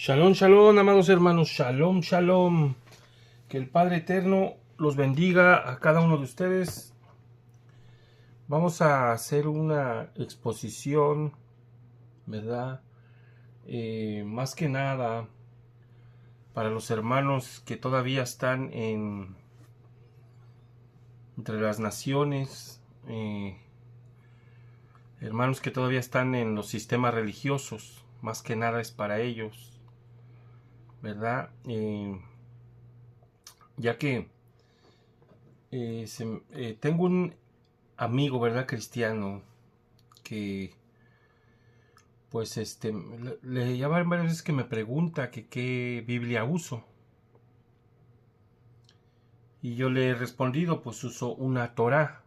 Shalom, shalom, amados hermanos, shalom, shalom. Que el Padre Eterno los bendiga a cada uno de ustedes. Vamos a hacer una exposición, ¿verdad? Más que nada para los hermanos que todavía están entre las naciones, hermanos que todavía están en los sistemas religiosos. Más que nada es para ellos, ¿verdad? Ya que tengo un amigo, ¿verdad? Cristiano, que pues le llaman varias veces que me pregunta que qué Biblia uso. Y yo le he respondido, pues uso una Torá,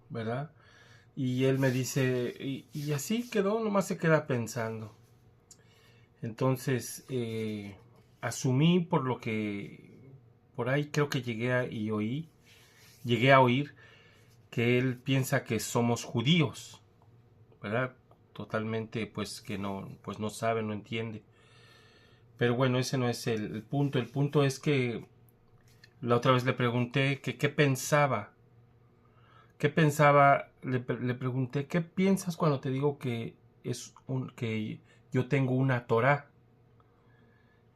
¿verdad? Y él me dice, y así quedó, nomás se queda pensando. Entonces, asumí por ahí creo que llegué a oír que él piensa que somos judíos, ¿verdad? Totalmente, pues que pues no sabe, no entiende. Pero bueno, ese no es el punto. El punto es que la otra vez le pregunté que qué pensaba. ¿Qué pensaba? Le pregunté, ¿qué piensas cuando te digo que que yo tengo una Torá?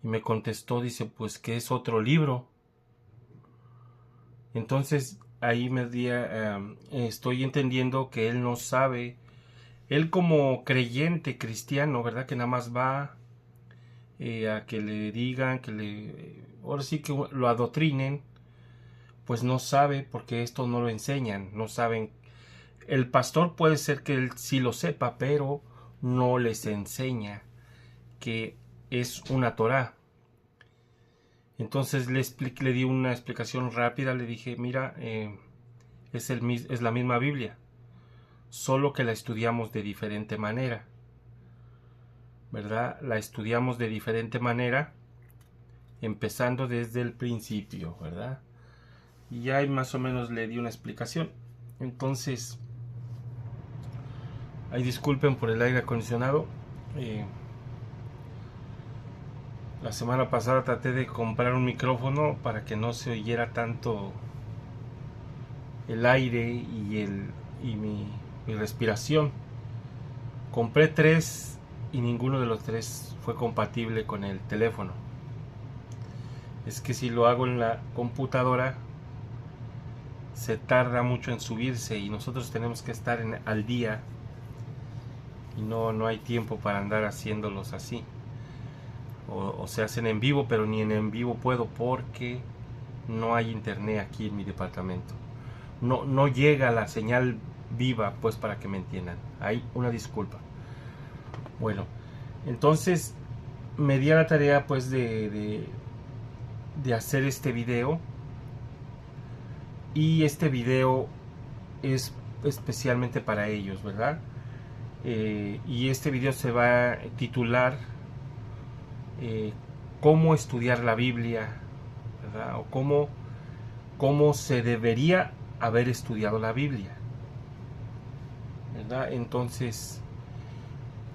Y me contestó, dice, pues que es otro libro. Entonces ahí estoy entendiendo que él no sabe. Él como creyente cristiano, ¿verdad? Que nada más va a que le digan, ahora sí que lo adoctrinen, pues no sabe porque esto no lo enseñan, no saben. El pastor puede ser que él sí lo sepa, pero no les enseña que es una Torá. Entonces le di una explicación rápida, le dije, mira, es la misma Biblia, solo que la estudiamos de diferente manera, ¿verdad? La estudiamos de diferente manera, empezando desde el principio, ¿verdad? Y ya más o menos le di una explicación. Entonces, ahí disculpen por el aire acondicionado. La semana pasada traté de comprar un micrófono para que no se oyera tanto el aire y mi respiración. Compré 3 y ninguno de los 3 fue compatible con el teléfono. Es que si lo hago en la computadora se tarda mucho en subirse y nosotros tenemos que estar al día y no hay tiempo para andar haciéndolos así. O se hacen en vivo, pero ni en vivo puedo porque no hay internet aquí en mi departamento. No llega la señal viva, pues, para que me entiendan. Hay una disculpa. Bueno, entonces me di a la tarea, pues, de hacer este video. Y este video es especialmente para ellos, ¿verdad? Y este video se va a titular cómo estudiar la Biblia, ¿verdad? O cómo se debería haber estudiado la Biblia, ¿verdad? Entonces,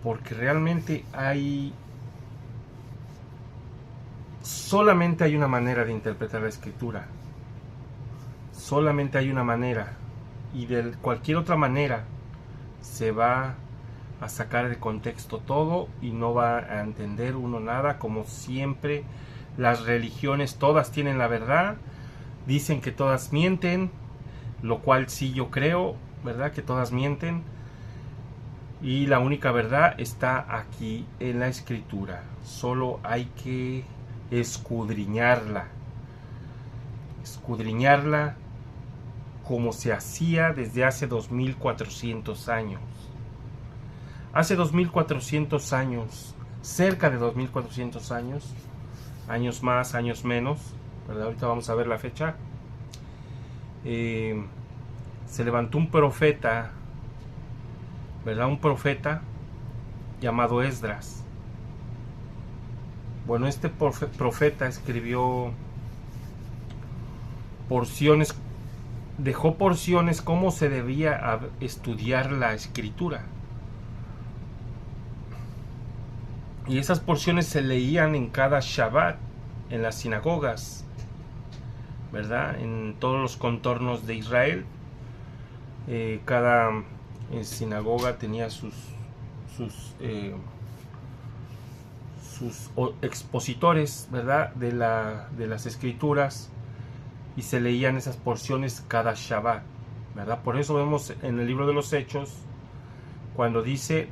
porque realmente solamente hay una manera de interpretar la Escritura, solamente hay una manera, y de cualquier otra manera se va a sacar de contexto todo y no va a entender uno nada. Como siempre, las religiones todas tienen la verdad, dicen que todas mienten, lo cual sí yo creo, ¿verdad? Que todas mienten, y la única verdad está aquí en la Escritura. Solo hay que escudriñarla como se hacía desde hace 2400 años. Hace 2400 años, cerca de 2400 años, años más, años menos, ¿verdad? Ahorita vamos a ver la fecha. Se levantó un profeta, ¿verdad? Un profeta llamado Esdras. Bueno, este profeta escribió porciones, dejó porciones cómo se debía estudiar la Escritura. Y esas porciones se leían en cada Shabbat, en las sinagogas, ¿verdad? En todos los contornos de Israel. Cada sinagoga tenía sus expositores, ¿verdad? De las escrituras, y se leían esas porciones cada Shabbat, ¿verdad? Por eso vemos en el libro de los Hechos, cuando dice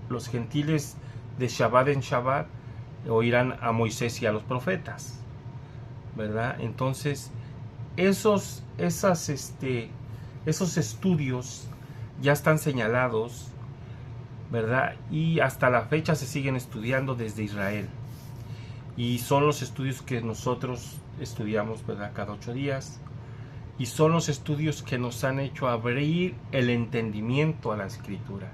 los gentiles de Shabbat en Shabbat oirán a Moisés y a los profetas, ¿verdad? Entonces esos estudios ya están señalados, ¿verdad? Y hasta la fecha se siguen estudiando desde Israel, y son los estudios que nosotros estudiamos, ¿verdad? Cada 8 días, y son los estudios que nos han hecho abrir el entendimiento a la escritura.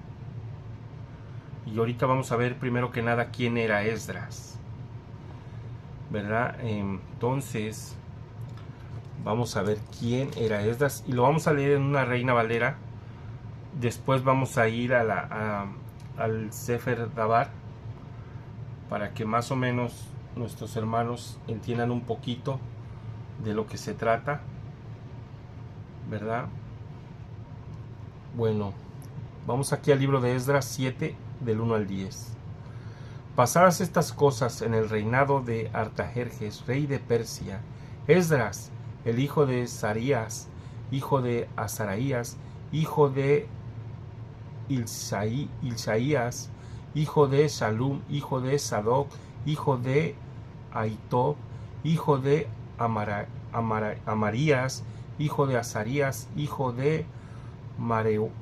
Y ahorita vamos a ver primero que nada quién era Esdras, ¿verdad? Entonces vamos a ver quién era Esdras, y lo vamos a leer en una Reina Valera. Después vamos a ir al Sefer Dabar, para que más o menos nuestros hermanos entiendan un poquito de lo que se trata, ¿verdad? Bueno, vamos aquí al libro de Esdras 7, del 1 al 10. Pasadas estas cosas en el reinado de Artajerjes, rey de Persia, Esdras, el hijo de Sarías, hijo de Azaraías, hijo de Ilsaías, hijo de Salum, hijo de Sadoc, hijo de Aitob, hijo de Amarías, hijo de Azarías, hijo de Maraiot,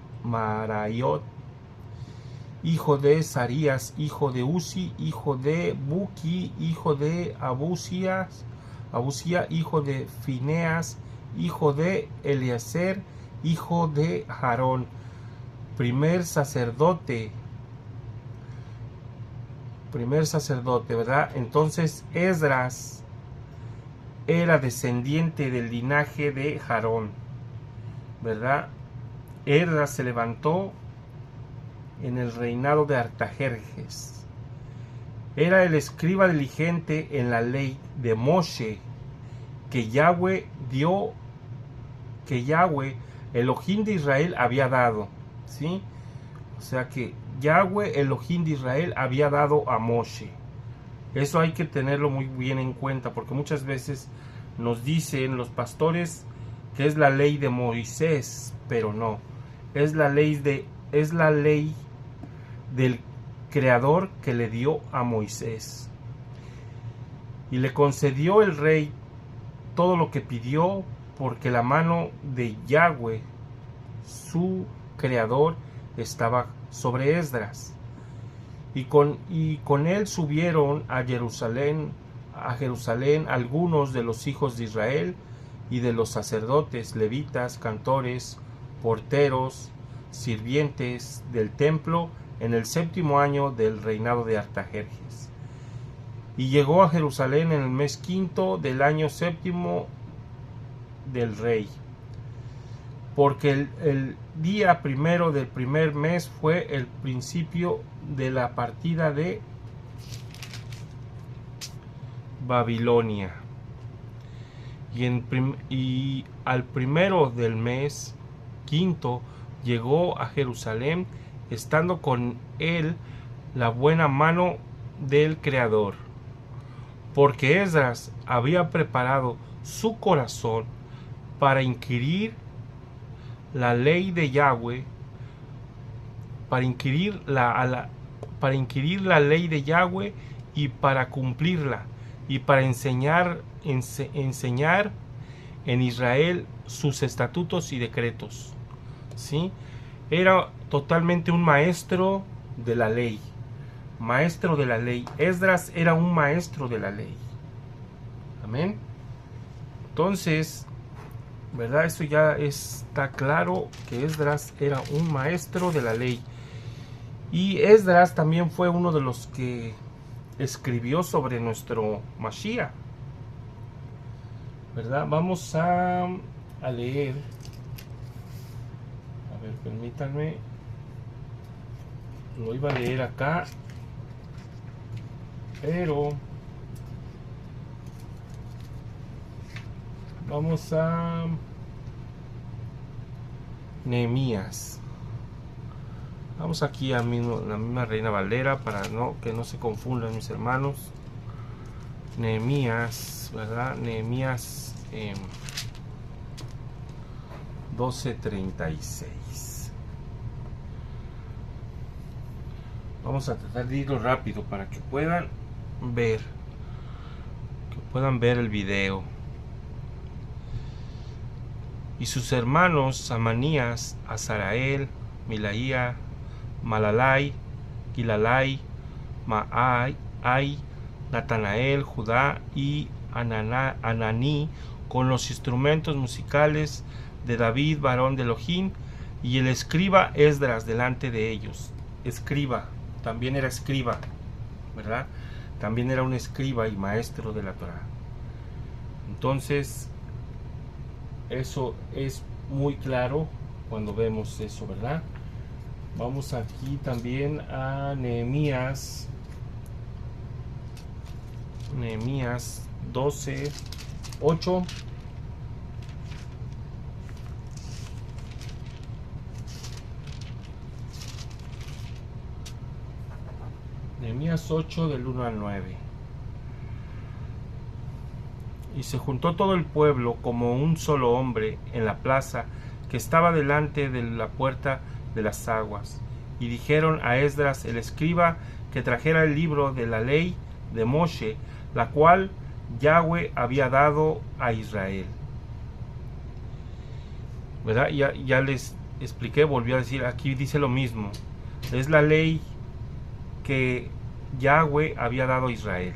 hijo de Sarías, hijo de Uzi, hijo de Buki, hijo de Abusía, hijo de Fineas, hijo de Eliezer, hijo de Aarón, primer sacerdote, ¿verdad? Entonces Esdras era descendiente del linaje de Aarón, ¿verdad? Esdras se levantó en el reinado de Artajerjes. Era el escriba diligente en la ley de Moshe, que Yahweh, Elohim de Israel, había dado, ¿sí? O sea que Yahweh, Elohim de Israel, había dado a Moshe. Eso hay que tenerlo muy bien en cuenta, porque muchas veces nos dicen los pastores que es la ley de Moisés, pero no, es la ley del Creador que le dio a Moisés. Y le concedió el rey todo lo que pidió, porque la mano de Yahweh, su Creador, estaba sobre Esdras. Y con él subieron a Jerusalén algunos de los hijos de Israel y de los sacerdotes, levitas, cantores, porteros, sirvientes del templo, en el 7º año del reinado de Artajerjes. Y llegó a Jerusalén en el mes 5 del año 7 del rey, porque el día primero del primer mes fue el principio de la partida de Babilonia. Y al primero del mes 5 llegó a Jerusalén, estando con él la buena mano del Creador, porque Esdras había preparado su corazón para inquirir la ley de Yahweh, para inquirir la ley de Yahweh, y para cumplirla, y para enseñar en Israel sus estatutos y decretos, ¿sí? Era totalmente un maestro de la ley. Esdras era un maestro de la ley. Amén. Entonces, ¿verdad? Eso ya está claro, que Esdras era un maestro de la ley. Y Esdras también fue uno de los que escribió sobre nuestro Mashiach, ¿verdad? Vamos a leer. A ver, permítanme. Lo iba a leer acá Pero vamos a Nehemías. Vamos aquí a la misma Reina Valera para que no se confundan mis hermanos. Nehemías, ¿verdad? Nehemías 12:36. Vamos a tratar de irlo rápido para que puedan ver el video. Y sus hermanos Amanías, Azarael, Milaía, Malalai, Gilalai, Maai, Natanael, Judá y Ananí, con los instrumentos musicales de David, varón de Elohim, y el escriba Esdras delante de ellos. Escriba, también era escriba, ¿verdad? También era un escriba y maestro de la Torá. Entonces, eso es muy claro cuando vemos eso, ¿verdad? Vamos aquí también a Nehemías 12:8. Nehemías 8 del 1 al 9. Y se juntó todo el pueblo como un solo hombre en la plaza que estaba delante de la puerta de las aguas, y dijeron a Esdras el escriba que trajera el libro de la ley de Moshe, la cual Yahweh había dado a Israel. ¿Verdad? Ya les expliqué, volví a decir, aquí dice lo mismo. Es la ley que Yahweh había dado a Israel.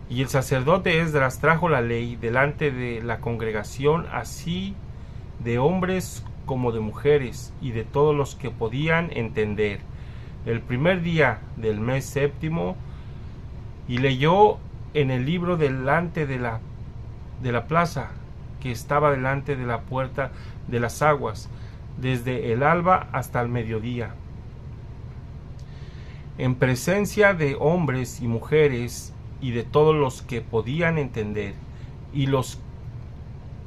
Y el sacerdote Esdras trajo la ley delante de la congregación, así de hombres como de mujeres, y de todos los que podían entender, el primer día del mes séptimo, y leyó en el libro delante de la plaza que estaba delante de la puerta de las aguas, desde el alba hasta el mediodía, en presencia de hombres y mujeres y de todos los que podían entender, y los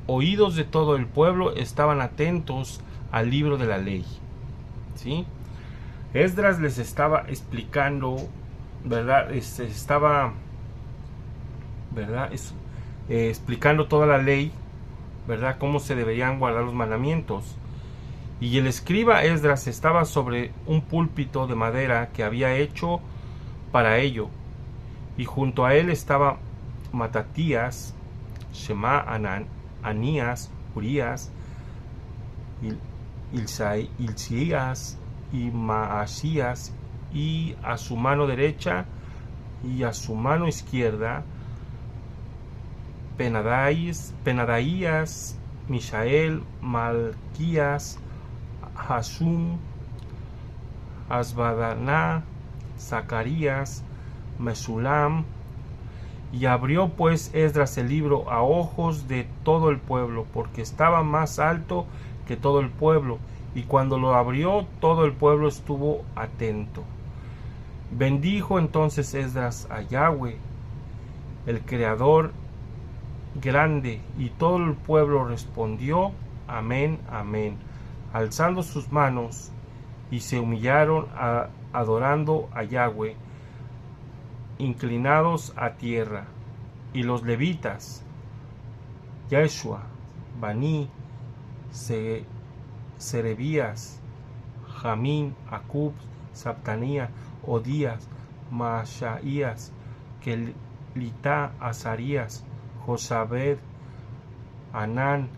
oídos de todo el pueblo estaban atentos al libro de la ley. ¿Sí? Esdras les estaba explicando, ¿verdad? Explicando toda la ley, ¿verdad? Cómo se deberían guardar los mandamientos. Y el escriba Esdras estaba sobre un púlpito de madera que había hecho para ello, y junto a él estaba Matatías, Shema, Anías, Urías, Hilcías y Maasías, y a su mano derecha y a su mano izquierda Penadaías, Mishael, Malquías, Hasum, Asbadaná, Zacarías, Mesulam. Y abrió pues Esdras el libro a ojos de todo el pueblo, porque estaba más alto que todo el pueblo, y cuando lo abrió todo el pueblo estuvo atento. Bendijo entonces Esdras a Yahweh, el Creador grande, y todo el pueblo respondió amén, amén, alzando sus manos, y se humillaron adorando a Yahweh, inclinados a tierra. Y los levitas, Yeshua, Bani, Serebías, Jamín, Acub, Sabtanía, Odías, Mashaías, Kelitá, Azarías, Josabed, Anán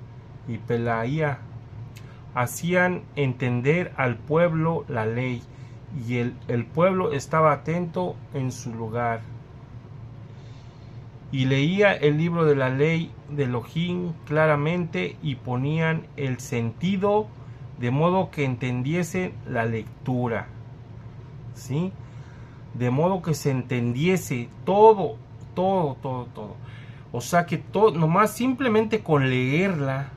y Pelaía, hacían entender al pueblo la ley, y el pueblo estaba atento en su lugar, y leía el libro de la ley de Elohim claramente, y ponían el sentido de modo que entendiesen la lectura, ¿sí? De modo que se entendiese todo. O sea que nomás simplemente con leerla,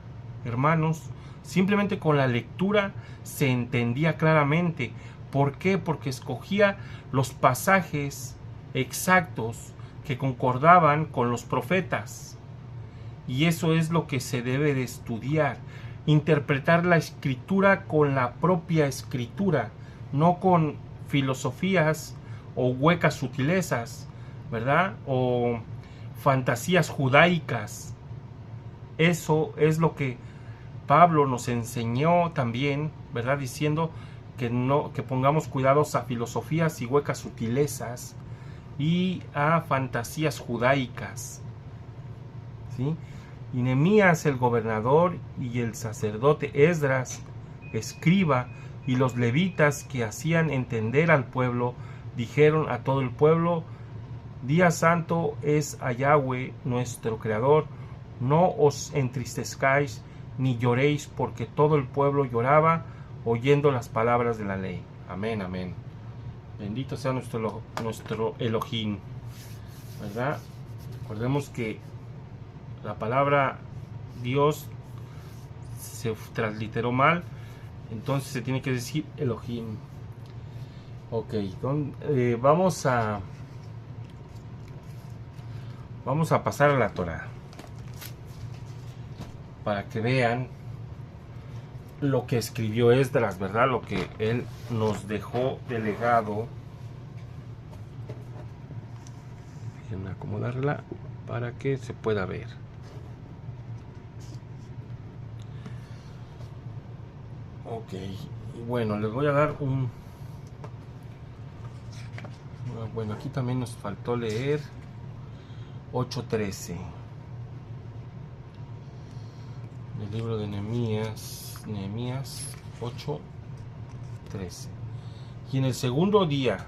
hermanos, simplemente con la lectura se entendía claramente. ¿Por qué? Porque escogía los pasajes exactos que concordaban con los profetas. Y eso es lo que se debe de estudiar. Interpretar la escritura con la propia escritura, no con filosofías o huecas sutilezas, ¿verdad? O fantasías judaicas. Eso es lo que Pablo nos enseñó también, ¿verdad? Diciendo que pongamos cuidados a filosofías y huecas sutilezas y a fantasías judaicas, ¿sí? Y Nehemías, el gobernador, y el sacerdote Esdras, escriba, y los levitas que hacían entender al pueblo, dijeron a todo el pueblo: Día santo es a Yahweh nuestro Creador, no os entristezcáis ni lloréis, porque todo el pueblo lloraba oyendo las palabras de la ley. Amén, amén. Bendito sea nuestro Elohim, ¿verdad? Recordemos que la palabra Dios se transliteró mal, entonces se tiene que decir Elohim. Ok, vamos a pasar a la Torah para que vean lo que escribió Esdras, ¿verdad? Lo que él nos dejó de legado. Déjenme acomodarla para que se pueda ver. Ok, y bueno, les voy a dar bueno, aquí también nos faltó leer 8:13 del libro de Nehemías 8:13. Y en el segundo día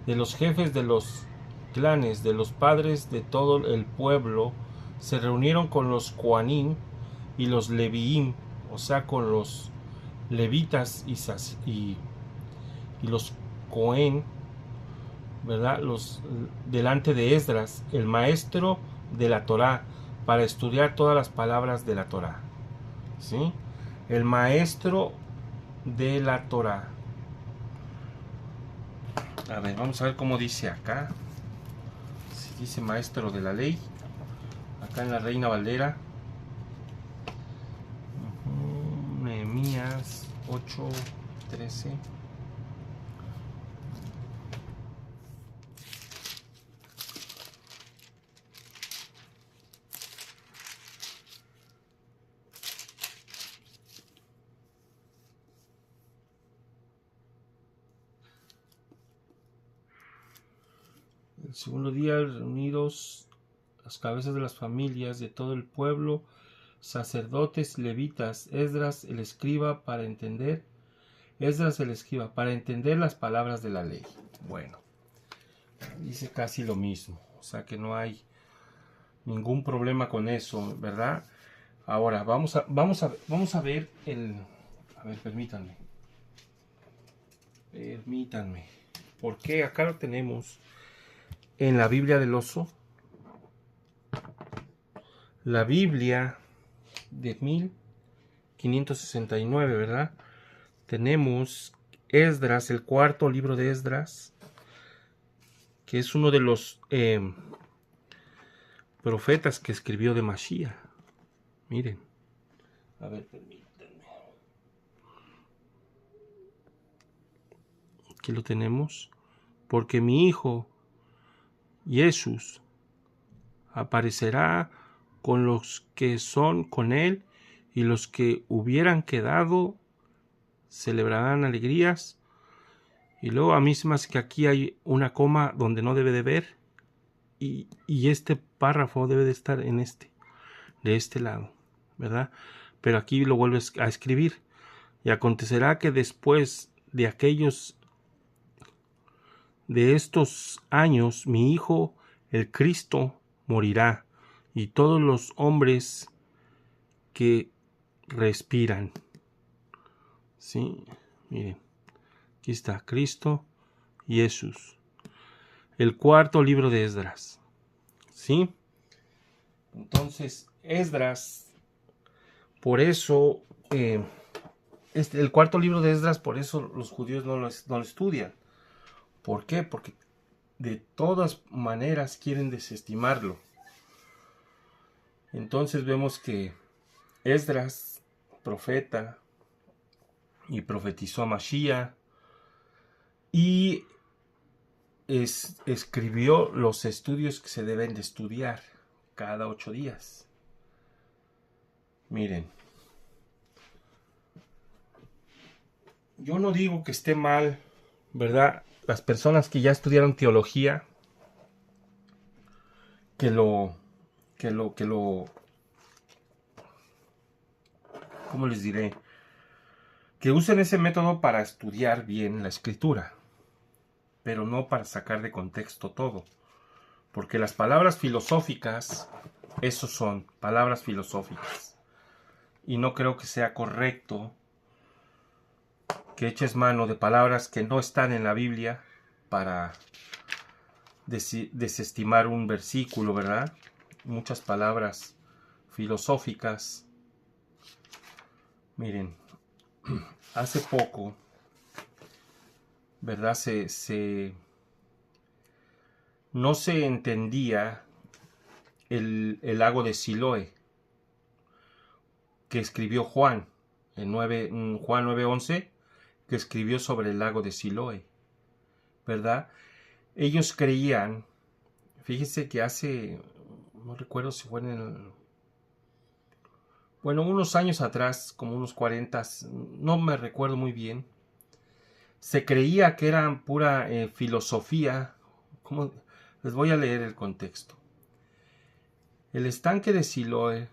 de los jefes de los clanes de los padres de todo el pueblo se reunieron con los Coanim y los Leviim, o sea, con los levitas y los Cohen, ¿verdad? Delante de Esdras, el maestro de la Torá, para estudiar todas las palabras de la Torá, ¿sí? El maestro de la Torá. A ver, vamos a ver cómo dice acá. Si dice maestro de la ley, acá en la Reina Valera. Nehemías 8:13. El segundo día, reunidos las cabezas de las familias de todo el pueblo, sacerdotes, levitas, Esdras el escriba para entender las palabras de la ley. Bueno, dice casi lo mismo, o sea que no hay ningún problema con eso, ¿verdad? Ahora vamos a ver a ver, permítanme, porque acá lo tenemos en la Biblia del Oso, la Biblia de 1569, ¿verdad? Tenemos Esdras, el cuarto libro de Esdras, que es uno de los profetas que escribió de Mashiach. Miren, a ver, permítanme. Aquí lo tenemos. Porque mi hijo Jesús aparecerá con los que son con él, y los que hubieran quedado celebrarán alegrías. Y luego a mí se me hace que aquí hay una coma donde no debe de ver, y este párrafo debe de estar de este lado, ¿verdad? Pero aquí lo vuelves a escribir. Y acontecerá que después de estos años, mi hijo el Cristo morirá, y todos los hombres que respiran. Sí, miren, aquí está Cristo y Jesús. El cuarto libro de Esdras. ¿Sí? Entonces, Esdras, por eso, el cuarto libro de Esdras, por eso los judíos no lo estudian. ¿Por qué? Porque de todas maneras quieren desestimarlo. Entonces vemos que Esdras, profeta, y profetizó a Mashiach, y escribió los estudios que se deben de estudiar cada 8 días. Miren, yo no digo que esté mal, ¿verdad? Las personas que ya estudiaron teología, ¿cómo les diré? Que usen ese método para estudiar bien la escritura, pero no para sacar de contexto todo. Porque las palabras filosóficas, esos son palabras filosóficas. Y no creo que sea correcto que eches mano de palabras que no están en la Biblia para desestimar un versículo, ¿verdad? Muchas palabras filosóficas. Miren, hace poco, ¿verdad? No se entendía el lago de Siloé que escribió Juan, en Juan 9:11, que escribió sobre el lago de Siloé, ¿verdad? Ellos creían, fíjese que hace, no recuerdo si fue unos años atrás, como unos 40, no me recuerdo muy bien, se creía que eran pura filosofía. ¿Cómo? Les voy a leer el contexto. El estanque de Siloé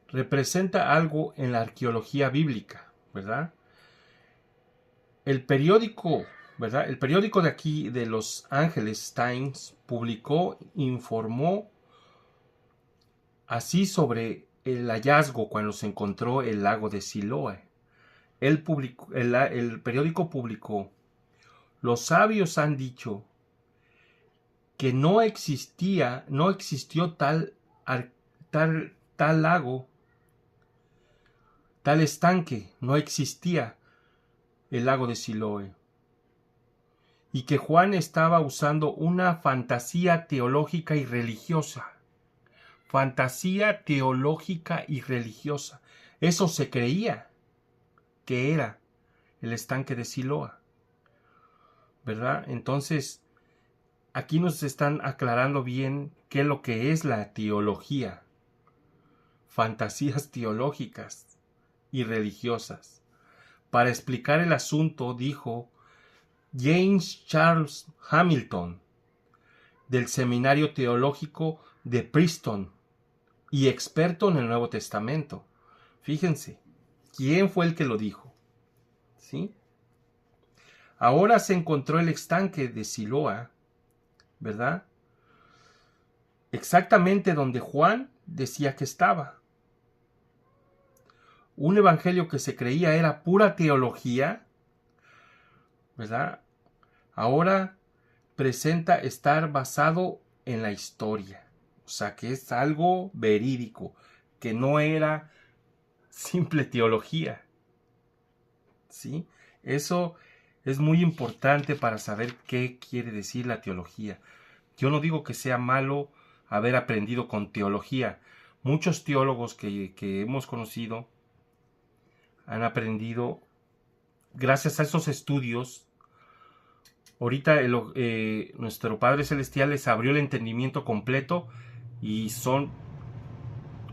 representa algo en la arqueología bíblica, ¿verdad? El periódico, ¿verdad? El periódico de aquí, de Los Angeles Times, informó así sobre el hallazgo cuando se encontró el lago de Siloé. El periódico publicó: los sabios han dicho que no existió tal lago, tal estanque, no existía el lago de Siloé, y que Juan estaba usando una fantasía teológica y religiosa. Fantasía teológica y religiosa. Eso se creía que era el estanque de Siloé, ¿verdad? Entonces, aquí nos están aclarando bien qué es lo que es la teología. Fantasías teológicas y religiosas. Para explicar el asunto, dijo James Charles Hamilton, del Seminario Teológico de Princeton y experto en el Nuevo Testamento. Fíjense, ¿quién fue el que lo dijo? ¿Sí? Ahora se encontró el estanque de Siloé, ¿verdad? Exactamente donde Juan decía que estaba. Un evangelio que se creía era pura teología, ¿verdad? Ahora presenta estar basado en la historia. O sea, que es algo verídico, que no era simple teología. ¿Sí? Eso es muy importante para saber qué quiere decir la teología. Yo no digo que sea malo haber aprendido con teología. Muchos teólogos que hemos conocido han aprendido gracias a esos estudios. Ahorita nuestro Padre Celestial les abrió el entendimiento completo y son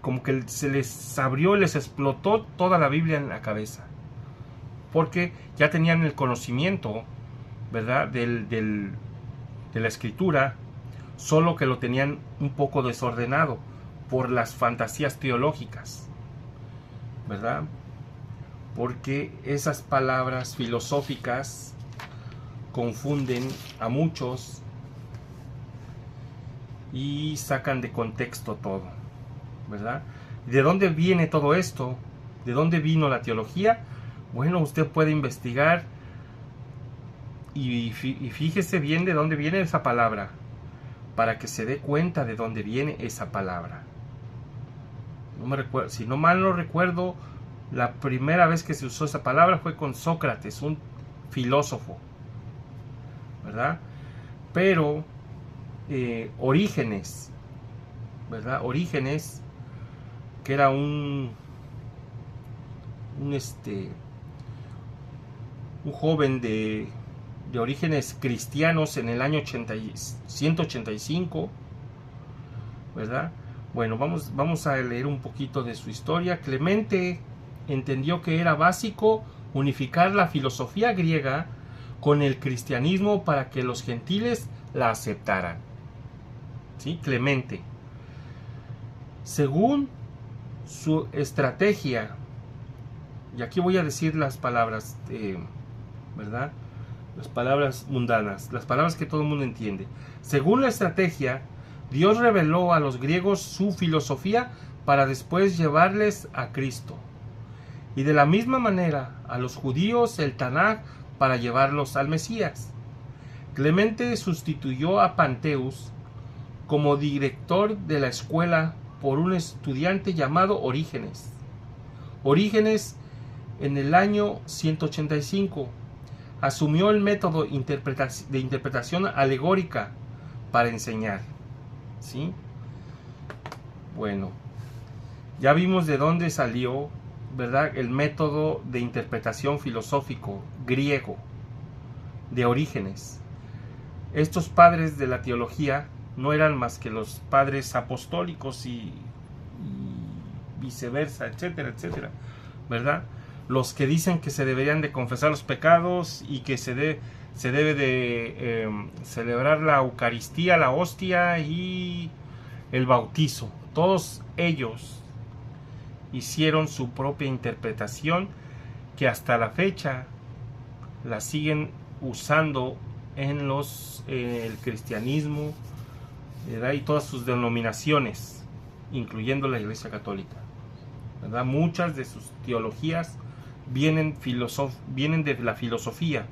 como que se les abrió, les explotó toda la Biblia en la cabeza. Porque ya tenían el conocimiento, ¿verdad? De la escritura, solo que lo tenían un poco desordenado por las fantasías teológicas, ¿verdad? Porque esas palabras filosóficas confunden a muchos y sacan de contexto todo, ¿verdad? ¿De dónde viene todo esto? ¿De dónde vino la teología? Bueno, usted puede investigar y fíjese bien de dónde viene esa palabra, para que se dé cuenta de dónde viene esa palabra. No me recuerdo, si no mal no recuerdo, la primera vez que se usó esa palabra fue con Sócrates, un filósofo, ¿verdad? pero Orígenes, ¿verdad? Orígenes, que era un joven de orígenes cristianos en el año 185, ¿verdad? Bueno, vamos a leer un poquito de su historia. Clemente entendió que era básico unificar la filosofía griega con el cristianismo para que los gentiles la aceptaran. ¿Sí? Clemente. Según su estrategia, y aquí voy a decir las palabras, ¿verdad? Las palabras mundanas, las palabras que todo el mundo entiende. Según la estrategia, Dios reveló a los griegos su filosofía para después llevarles a Cristo. Y de la misma manera a los judíos el Tanaj para llevarlos al Mesías. Clemente sustituyó a Panteus como director de la escuela por un estudiante llamado Orígenes. Orígenes, en el año 185, asumió el método de interpretación alegórica para enseñar. ¿Sí? Bueno, ya vimos de dónde salió, ¿verdad?, el método de interpretación filosófico griego de Orígenes. Estos padres de la teología no eran más que los padres apostólicos y viceversa, etcétera, etcétera, ¿verdad? Los que dicen que se deberían de confesar los pecados y que se debe de celebrar la Eucaristía, la hostia y el bautizo. Todos ellos hicieron su propia interpretación que hasta la fecha la siguen usando en el cristianismo, ¿verdad?, y todas sus denominaciones, incluyendo la Iglesia Católica, ¿verdad? Muchas de sus teologías vienen de la filosofía,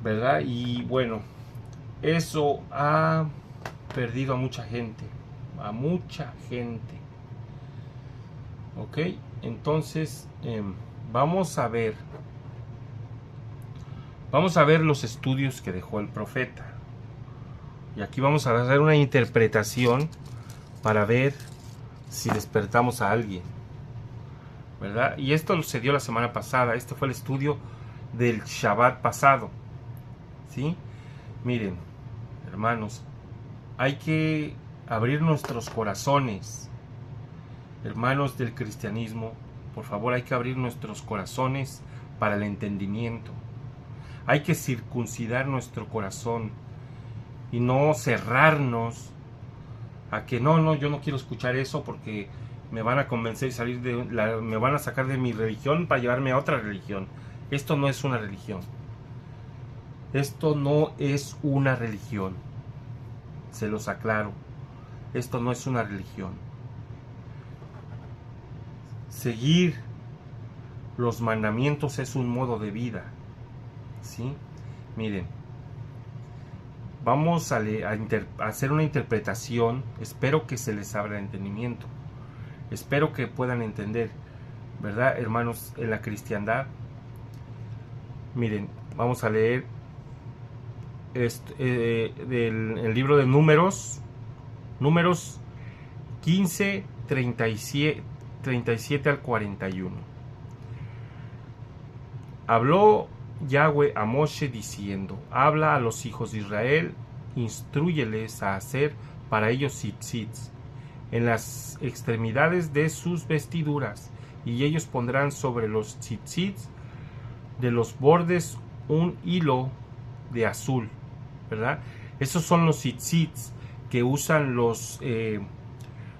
¿verdad? Y bueno, eso ha perdido a mucha gente, ¿ok? Entonces vamos a ver los estudios que dejó el profeta, y aquí vamos a hacer una interpretación para ver si despertamos a alguien, ¿verdad? Y esto se dio la semana pasada. Este fue el estudio del Shabbat pasado, ¿sí? Miren, hermanos, hay que abrir nuestros corazones. Hermanos del cristianismo, por favor, hay que abrir nuestros corazones para el entendimiento. Hay que circuncidar nuestro corazón y no cerrarnos a que no, yo no quiero escuchar eso porque me van a convencer y me van a sacar de mi religión para llevarme a otra religión. Esto no es una religión. Esto no es una religión. Se los aclaro. Esto no es una religión. Seguir los mandamientos es un modo de vida. ¿Sí? Miren, vamos a hacer una interpretación. Espero que se les abra el entendimiento. Espero que puedan entender, ¿verdad, hermanos, en la cristiandad? Miren, vamos a leer del libro de Números 15, 37 al 41. Habló Yahweh a Moshe diciendo: habla a los hijos de Israel, instrúyeles a hacer para ellos tzitzits en las extremidades de sus vestiduras, y ellos pondrán sobre los tzitzits de los bordes un hilo de azul, ¿verdad? Esos son los tzitzits que usan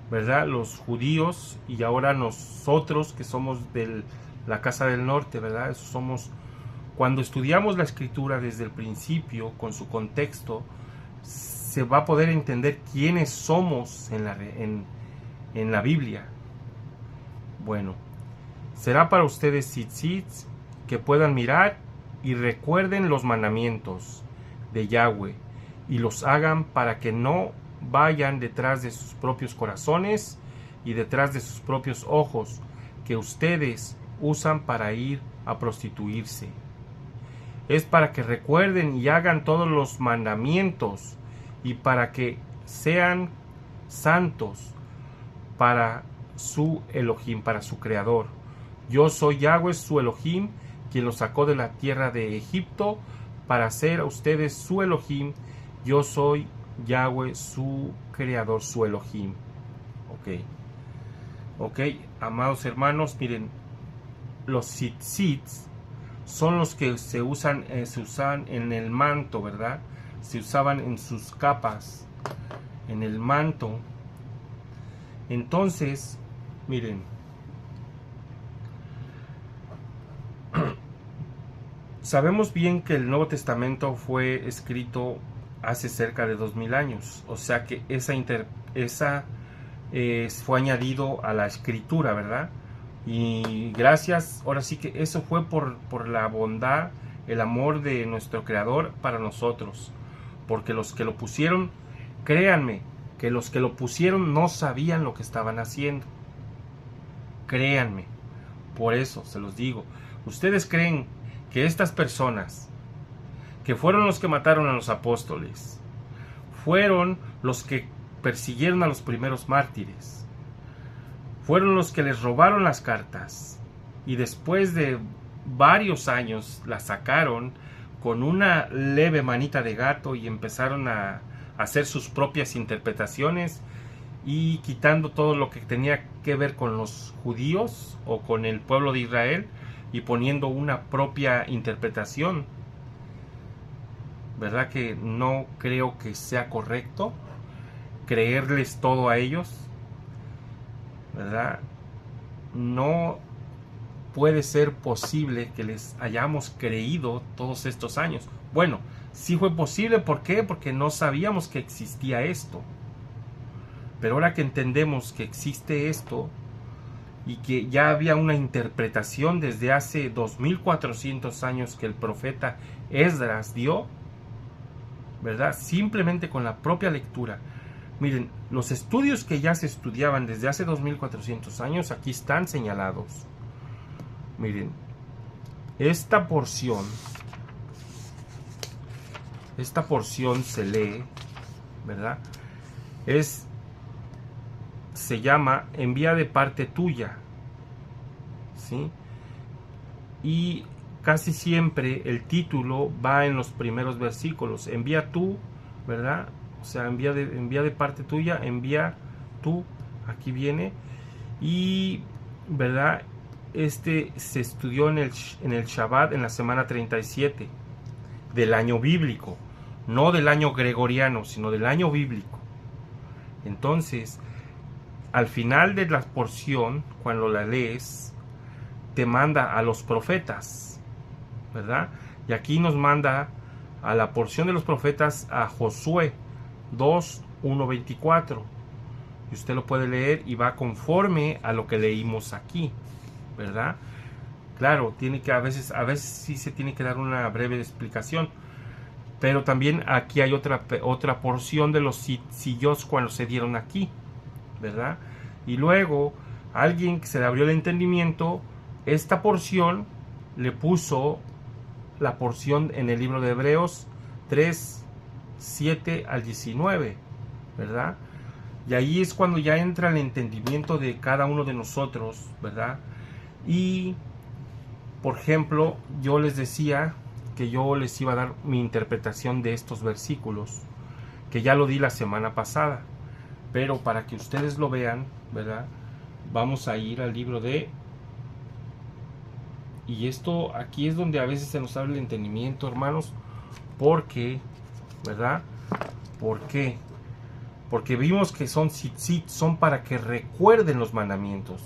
¿verdad?, los judíos, y ahora nosotros que somos de la casa del norte, ¿verdad? Eso somos. Cuando estudiamos la escritura desde el principio, con su contexto, se va a poder entender quiénes somos en la Biblia. Bueno, será para ustedes tzitzits que puedan mirar y recuerden los mandamientos de Yahweh y los hagan para que no vayan detrás de sus propios corazones y detrás de sus propios ojos que ustedes usan para ir a prostituirse. es para que recuerden y hagan todos los mandamientos y para que sean santos para su Elohim, para su creador. Yo soy Yahweh, su Elohim, quien los sacó de la tierra de Egipto para ser a ustedes su Elohim. Yo soy Yahweh, su creador, su Elohim. Ok, amados hermanos, miren, los tzitzits son los que se usan en el manto, ¿verdad? Se usaban en sus capas, en el manto. Entonces, miren, sabemos bien que el Nuevo Testamento fue escrito hace cerca de 2000 años, o sea que fue añadido a la escritura, ¿verdad? Y gracias, ahora sí que eso fue por la bondad, el amor de nuestro Creador para nosotros, porque los que lo pusieron, créanme, que los que lo pusieron no sabían lo que estaban haciendo. Créanme, por eso se los digo. ¿Ustedes creen que estas personas, que fueron los que mataron a los apóstoles, fueron los que persiguieron a los primeros mártires, fueron los que les robaron las cartas y después de varios años las sacaron con una leve manita de gato y empezaron a hacer sus propias interpretaciones y quitando todo lo que tenía que ver con los judíos o con el pueblo de Israel y poniendo una propia interpretación? ¿Verdad que no creo que sea correcto creerles todo a ellos? ¿Verdad? No puede ser posible que les hayamos creído todos estos años. Bueno, sí fue posible, ¿por qué? Porque no sabíamos que existía esto. Pero ahora que entendemos que existe esto y que ya había una interpretación desde hace 2400 años que el profeta Esdras dio, ¿verdad? Simplemente con la propia lectura. Miren, los estudios que ya se estudiaban desde hace 2400 años, aquí están señalados. Miren, esta porción se lee, ¿verdad? Se llama envía de parte tuya, ¿sí? Y casi siempre el título va en los primeros versículos. Envía tú, ¿verdad? O sea, envía de parte tuya, envía tú, aquí viene. Y, ¿verdad? Se estudió en el Shabbat, en la semana 37 del año bíblico. No del año gregoriano, sino del año bíblico. Entonces, al final de la porción, cuando la lees, te manda a los profetas, ¿verdad? Y aquí nos manda a la porción de los profetas a Josué 2:1-24. Y usted lo puede leer y va conforme a lo que leímos aquí, ¿verdad? Claro, a veces sí se tiene que dar una breve explicación. Pero también aquí hay otra porción de los sillos cuando se dieron aquí, ¿verdad? Y luego alguien que se le abrió el entendimiento, esta porción le puso la porción en el libro de Hebreos 3:7-19, ¿verdad? Y ahí es cuando ya entra el entendimiento de cada uno de nosotros, ¿verdad? Y, por ejemplo, yo les decía que yo les iba a dar mi interpretación de estos versículos, que ya lo di la semana pasada, pero para que ustedes lo vean, ¿verdad? Vamos a ir al libro de... Y esto aquí es donde a veces se nos abre el entendimiento, hermanos, porque, ¿verdad? ¿Por qué? Porque vimos que son tzitzit, son para que recuerden los mandamientos.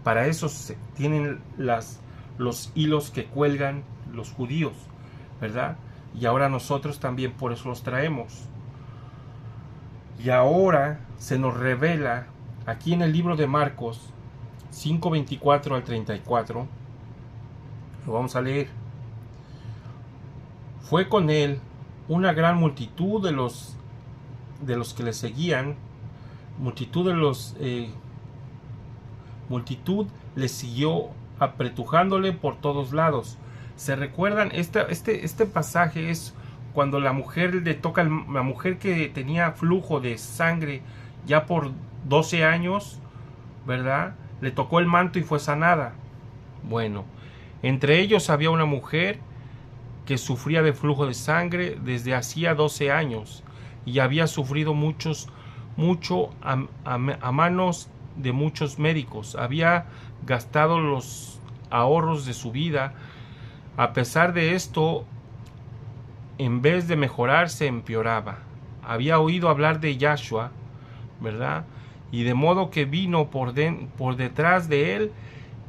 Para eso tienen los hilos que cuelgan los judíos, ¿verdad? Y ahora nosotros también por eso los traemos. Y ahora se nos revela aquí en el libro de Marcos 5:24-34. Lo vamos a leer. Fue con él una gran multitud de los que le seguían. Multitud le siguió apretujándole por todos lados. ¿Se recuerdan? Este pasaje es cuando la mujer le toca, la mujer que tenía flujo de sangre ya por 12 años, ¿verdad? Le tocó el manto y fue sanada. Bueno, entre ellos había una mujer que sufría de flujo de sangre desde hacía 12 años y había sufrido mucho a manos de muchos médicos. Había gastado los ahorros de su vida. A pesar de esto, en vez de mejorar, se empeoraba. Había oído hablar de Yahshua, ¿verdad? Y de modo que vino por detrás de él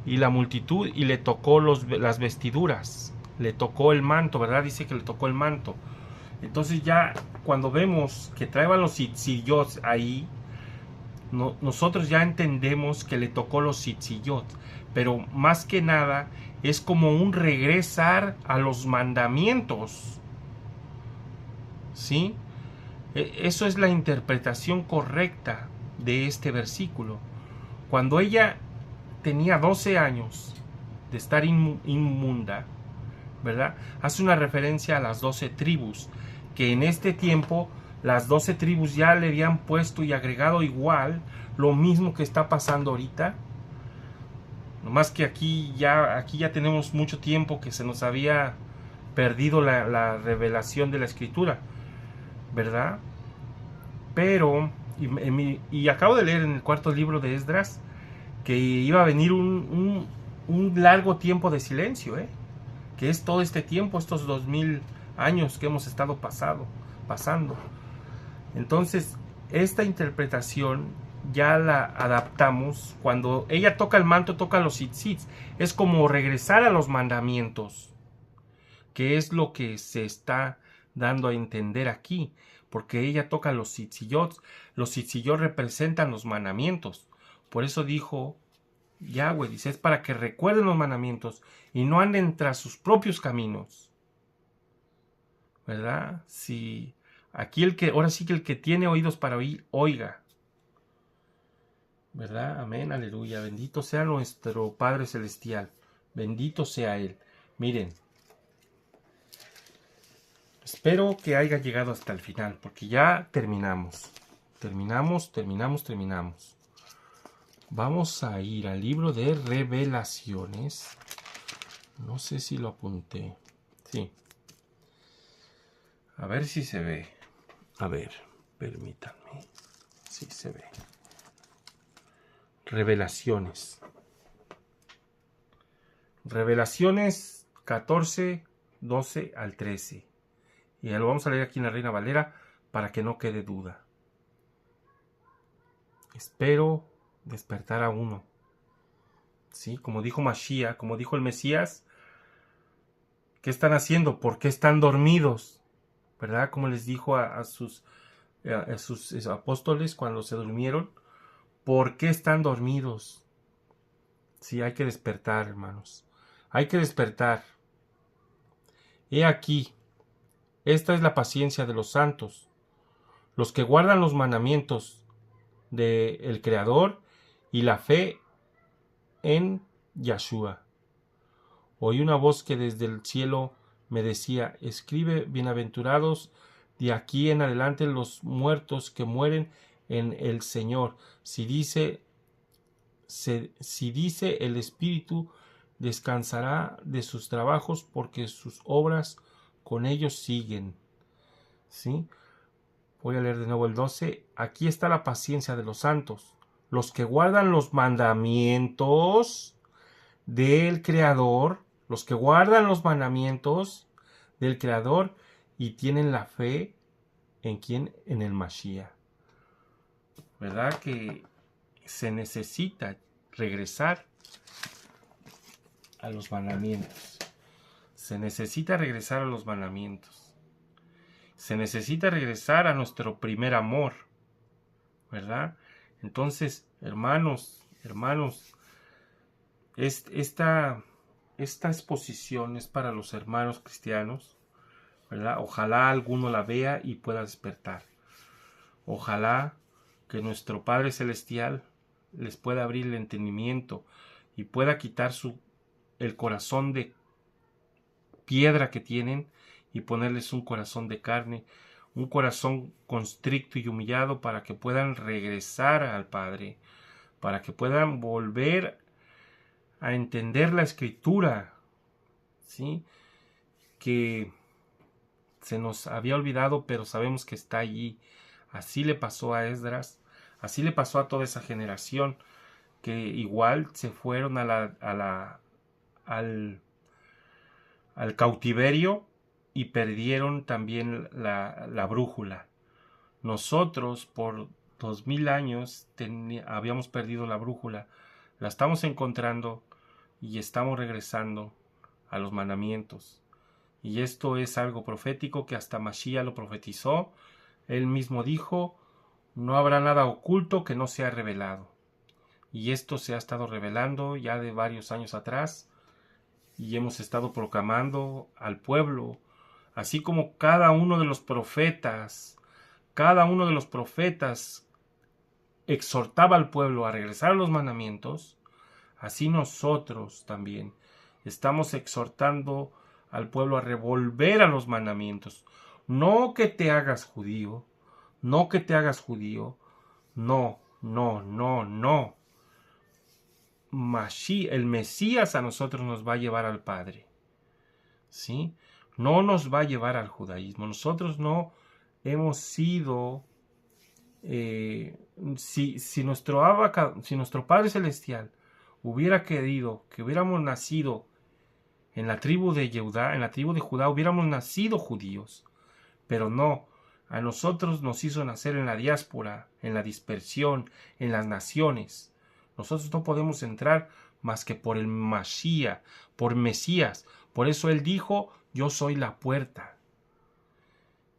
y la multitud y le tocó las vestiduras, le tocó el manto, ¿verdad? Dice que le tocó el manto. Entonces ya cuando vemos que traían los tzitziyot ahí, nosotros ya entendemos que le tocó los tzitziyot, pero más que nada es como un regresar a los mandamientos, ¿sí? Eso es la interpretación correcta de este versículo. Cuando ella tenía 12 años de estar inmunda, ¿verdad? Hace una referencia a las 12 tribus, que en este tiempo las 12 tribus ya le habían puesto y agregado igual lo mismo que está pasando ahorita. Nomás que aquí ya tenemos mucho tiempo que se nos había perdido la revelación de la escritura, ¿verdad? Pero, y acabo de leer en el cuarto libro de Esdras que iba a venir un largo tiempo de silencio, que es todo este tiempo, estos 2000 años que hemos estado pasando. Entonces, esta interpretación ya la adaptamos. Cuando ella toca el manto, toca los tzitzits. Es como regresar a los mandamientos, que es lo que se está dando a entender aquí, porque ella toca los tzitziyot. Los tzitziyot representan los mandamientos. Por eso dijo Yahweh, dice, es para que recuerden los mandamientos y no anden tras sus propios caminos, ¿verdad? Si aquí ahora sí que el que tiene oídos para oír, oiga, ¿verdad? Amén, aleluya, bendito sea nuestro Padre Celestial, bendito sea Él. Miren, espero que haya llegado hasta el final, porque ya terminamos. Vamos a ir al libro de Revelaciones. No sé si lo apunté. Sí. A ver si se ve. A ver, permítanme. Sí se ve. Revelaciones. Revelaciones 14, 12 al 13. Y ya lo vamos a leer aquí en la Reina Valera para que no quede duda. Espero despertar a uno. Sí, como dijo Mashiach, como dijo el Mesías, ¿qué están haciendo? ¿Por qué están dormidos? ¿Verdad? Como les dijo a sus apóstoles cuando se durmieron. ¿Por qué están dormidos? Sí, hay que despertar, hermanos. Hay que despertar. He aquí, esta es la paciencia de los santos, los que guardan los mandamientos del Creador y la fe en Yahshua. Oí una voz que desde el cielo me decía, escribe, bienaventurados de aquí en adelante los muertos que mueren en el Señor. Si dice el Espíritu, descansará de sus trabajos porque sus obras con ellos siguen. ¿Sí? Voy a leer de nuevo el 12. Aquí está la paciencia de los santos, los que guardan los mandamientos del Creador, los que guardan los mandamientos del Creador y tienen la fe en quién, en el Mashiach. ¿Verdad que se necesita regresar a los mandamientos? Se necesita regresar a los mandamientos. Se necesita regresar a nuestro primer amor, ¿verdad? Entonces, hermanos, esta exposición es para los hermanos cristianos, ¿verdad? Ojalá alguno la vea y pueda despertar. Ojalá que nuestro Padre Celestial les pueda abrir el entendimiento y pueda quitar el corazón de piedra que tienen y ponerles un corazón de carne, un corazón constricto y humillado para que puedan regresar al Padre, para que puedan volver a entender la Escritura, ¿sí? Que se nos había olvidado, pero sabemos que está allí. Así le pasó a Esdras, así le pasó a toda esa generación, que igual se fueron al cautiverio y perdieron también la brújula. Nosotros por 2000 años habíamos perdido la brújula, la estamos encontrando y estamos regresando a los mandamientos. Y esto es algo profético que hasta Mashiach lo profetizó. Él mismo dijo, no habrá nada oculto que no sea revelado. Y esto se ha estado revelando ya de varios años atrás y hemos estado proclamando al pueblo, así como cada uno de los profetas exhortaba al pueblo a regresar a los mandamientos, así nosotros también estamos exhortando al pueblo a revolver a los mandamientos. No que te hagas judío, no que te hagas judío, no. El Mesías a nosotros nos va a llevar al Padre, ¿sí? No nos va a llevar al judaísmo. Nosotros no hemos sido, si nuestro Padre Celestial hubiera querido que hubiéramos nacido en la tribu de Judá, hubiéramos nacido judíos, pero no. A nosotros nos hizo nacer en la diáspora, en la dispersión, en las naciones. Nosotros no podemos entrar más que por el Mashiach, por Mesías. Por eso Él dijo, yo soy la puerta.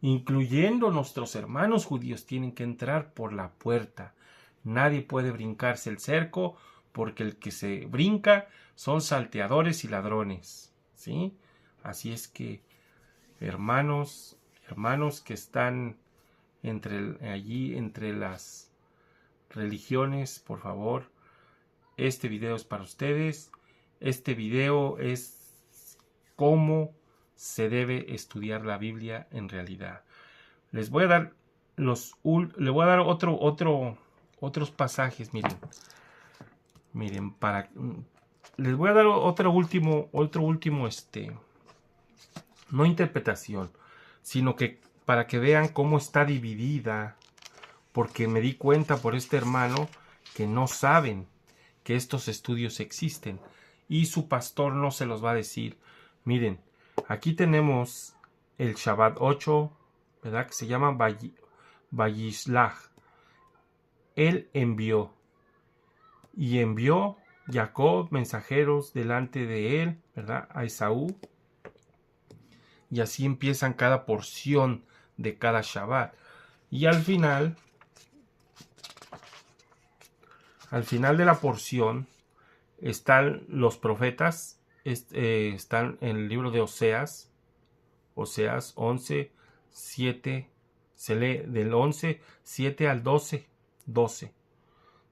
Incluyendo nuestros hermanos judíos, tienen que entrar por la puerta. Nadie puede brincarse el cerco, porque el que se brinca son salteadores y ladrones, ¿sí? Así es que, hermanos que están allí entre las religiones, por favor, este video es para ustedes. Este video es cómo se debe estudiar la Biblia en realidad. Les voy a dar otros pasajes, miren, les voy a dar otro último, no interpretación, sino que para que vean cómo está dividida, porque me di cuenta por este hermano que no saben que estos estudios existen y su pastor no se los va a decir. Miren, aquí tenemos el Shabbat 8, ¿verdad? Que se llama Vayishlach. Él envió Jacob mensajeros delante de él, ¿verdad? A Esaú. Y así empiezan cada porción de cada Shabbat. Y al final de la porción están los profetas, están en el libro de Oseas 11, 7, se lee del 11, 7 al 12,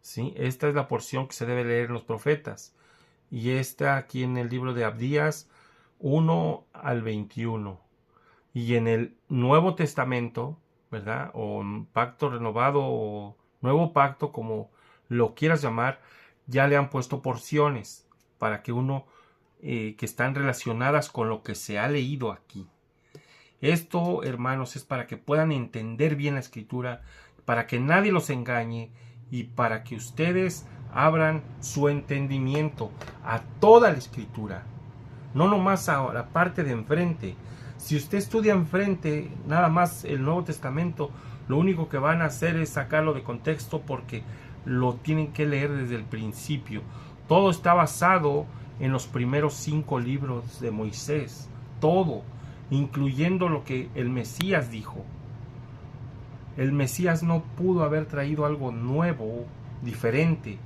¿sí? Esta es la porción que se debe leer en los profetas. Y esta aquí en el libro de Abdías 1 al 21. Y en el Nuevo Testamento, ¿verdad? O pacto renovado o nuevo pacto, como lo quieras llamar, ya le han puesto porciones para que que están relacionadas con lo que se ha leído aquí. Esto, hermanos, es para que puedan entender bien la Escritura, para que nadie los engañe y para que ustedes abran su entendimiento a toda la Escritura, no nomás a la parte de enfrente. Si usted estudia enfrente nada más el Nuevo Testamento, lo único que van a hacer es sacarlo de contexto, porque lo tienen que leer desde el principio. Todo está basado en los primeros 5 libros de Moisés, todo, incluyendo lo que el Mesías dijo. El Mesías no pudo haber traído algo nuevo, diferente,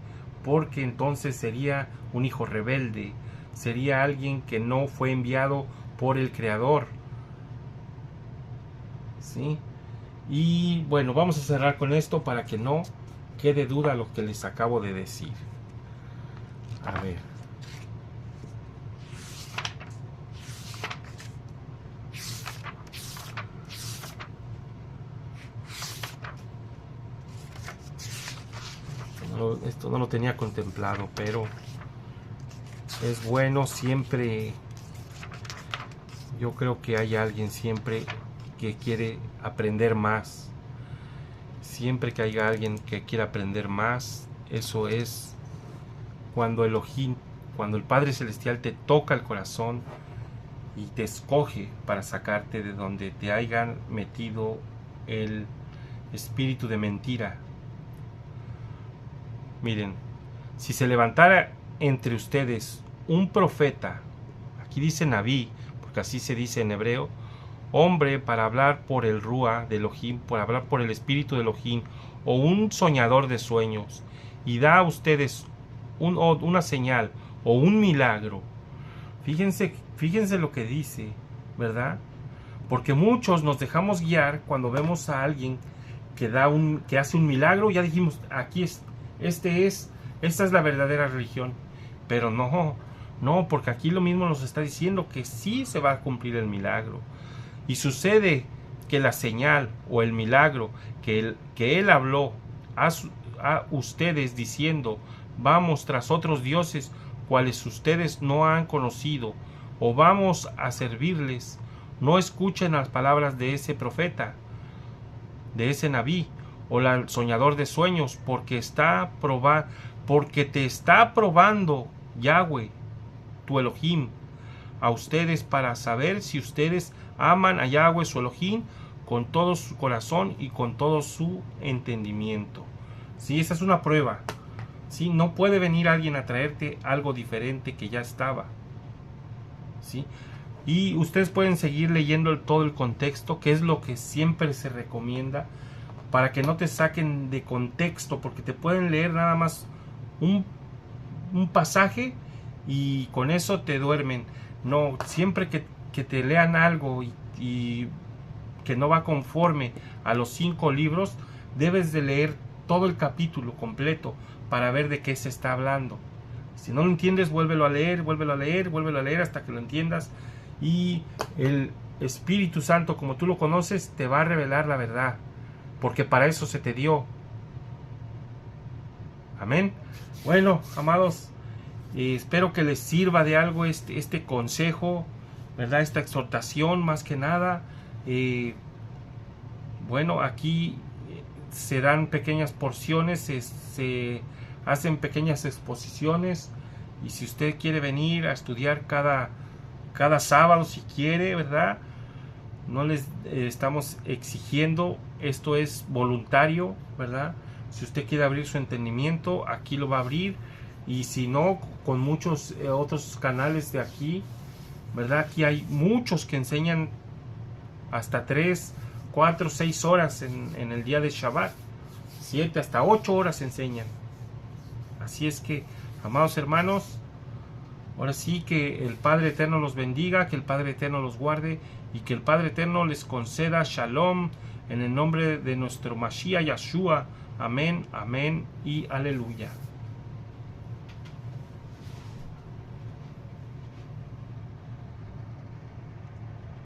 porque entonces sería un hijo rebelde, sería alguien que no fue enviado por el Creador, ¿sí? Y bueno, vamos a cerrar con esto para que no quede duda lo que les acabo de decir. A ver. esto no lo tenía contemplado, pero es bueno siempre. Yo creo que hay alguien siempre que quiere aprender más. Siempre que haya alguien que quiera aprender más, eso es cuando Elohim, cuando el Padre Celestial te toca el corazón y te escoge para sacarte de donde te hayan metido el espíritu de mentira. Miren, si se levantara entre ustedes un profeta, aquí dice Nabí, porque así se dice en hebreo, hombre para hablar por el Rúa de Elohim, por hablar por el espíritu de Elohim, o un soñador de sueños, y da a ustedes una señal o un milagro. Fíjense lo que dice, ¿verdad? Porque muchos nos dejamos guiar cuando vemos a alguien que hace un milagro. Ya dijimos, esta es la verdadera religión. Pero no, porque aquí lo mismo nos está diciendo que sí se va a cumplir el milagro. Y sucede que la señal o el milagro que él habló a ustedes diciendo, vamos tras otros dioses cuales ustedes no han conocido, o vamos a servirles, no escuchen las palabras de ese profeta, de ese Nabí, o el soñador de sueños, porque te está probando Yahweh, tu Elohim, a ustedes para saber si ustedes aman a Yahweh su Elohim con todo su corazón y con todo su entendimiento. Sí, esa es una prueba. ¿Sí? No puede venir alguien a traerte algo diferente que ya estaba. ¿Sí? Y ustedes pueden seguir leyendo todo el contexto, que es lo que siempre se recomienda, para que no te saquen de contexto, porque te pueden leer nada más un pasaje y con eso te duermen. No, siempre que te lean algo y que no va conforme a los 5 libros, debes de leer todo el capítulo completo para ver de qué se está hablando. Si no lo entiendes, vuélvelo a leer hasta que lo entiendas, y el Espíritu Santo, como tú lo conoces, te va a revelar la verdad, porque para eso se te dio. Amén. Bueno, amados, espero que les sirva de algo este consejo, ¿verdad? Esta exhortación, más que nada. Bueno, aquí se dan pequeñas porciones, se hacen pequeñas exposiciones, y si usted quiere venir a estudiar cada sábado, si quiere, ¿verdad? No les estamos exigiendo, esto es voluntario, ¿verdad? Si usted quiere abrir su entendimiento, aquí lo va a abrir, y si no, con muchos otros canales de aquí, ¿verdad? Aquí hay muchos que enseñan hasta 3, 4, 6 horas en el día de Shabbat, 7 hasta 8 horas enseñan. Así es que, amados hermanos, ahora sí que el Padre Eterno los bendiga, que el Padre Eterno los guarde, y que el Padre Eterno les conceda Shalom en el nombre de nuestro Mashiach Yahshua. Amén, amén y aleluya.